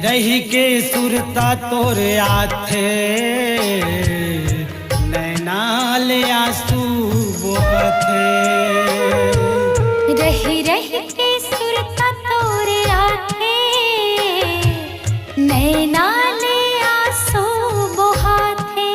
रही के सुरता तोरे आथे नैनाल आंसू बहथे। रही रही के सुरता तोरे आथे नैनाल आंसू बहाथे।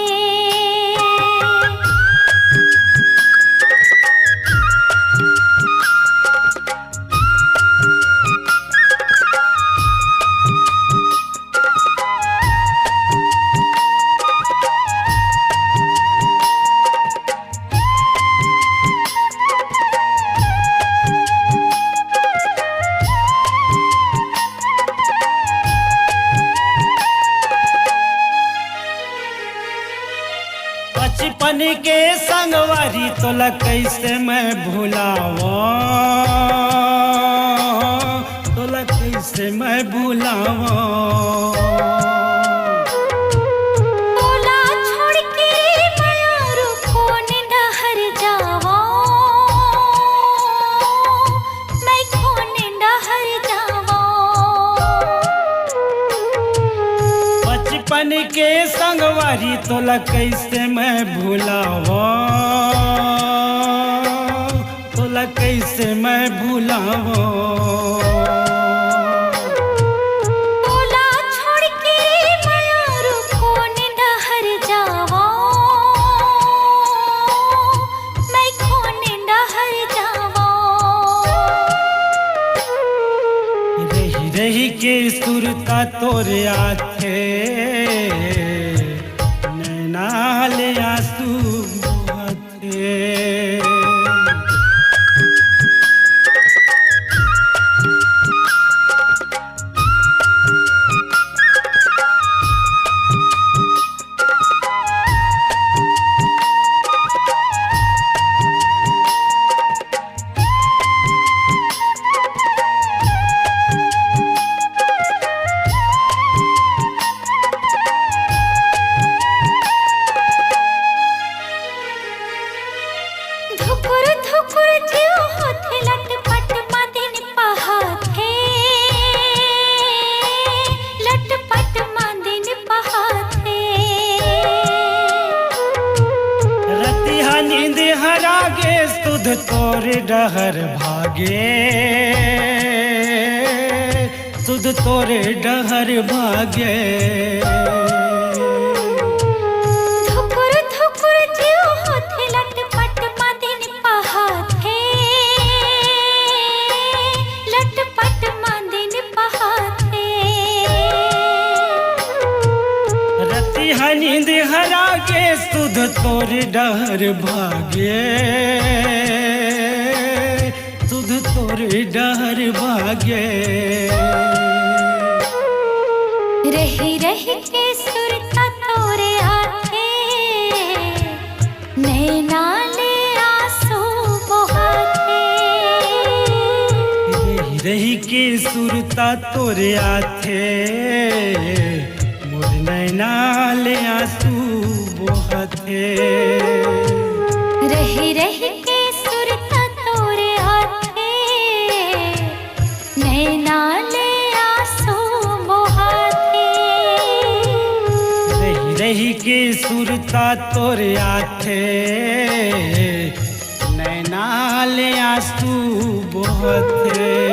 बचपन के संगवारी तोला कैसे मैं भुलावा, तोला कैसे मैं भुलावा। तोला छोड़ के मैं और कौन डहर जावा, मैं कौन डहर जावा। बचपन के संगवारी तोला कैसे मैं भुलावा, तोला कैसे मैं भुलावा। तोला छोड़ के मैं और कौन डहर जावा, मैं कौन डहर जावा। रही रही के सुरता तोरे आथे नैनाल आंसू बहथे। धुकुर धुकुर जीव होथे लटपट मदिन पहाथे, लटपट मदिन पहाथे। रतिहा नींद हरागे सुध तोरे डहर भागे, सुध तोरे डहर भागे। धुकुर धुकुर जीव होथे लटपट मदिन पहाथे, लटपट मदिन पहाथे। रतिहा नींद हरागे सुध तोरे डहर भागे, सुध तोरे डहर भागे। रही रही के सुरता तोरे आथे नैनाल आंसू बहाथे। रही रही के सुरता तोरे आथे मोर नैनाल आंसू बहथे। रही रही के सुरता तोरे आथे नैनाल आंसू बहाथे। रही रही के सुरता तोरे आथे नैनाल आंसू बहथे।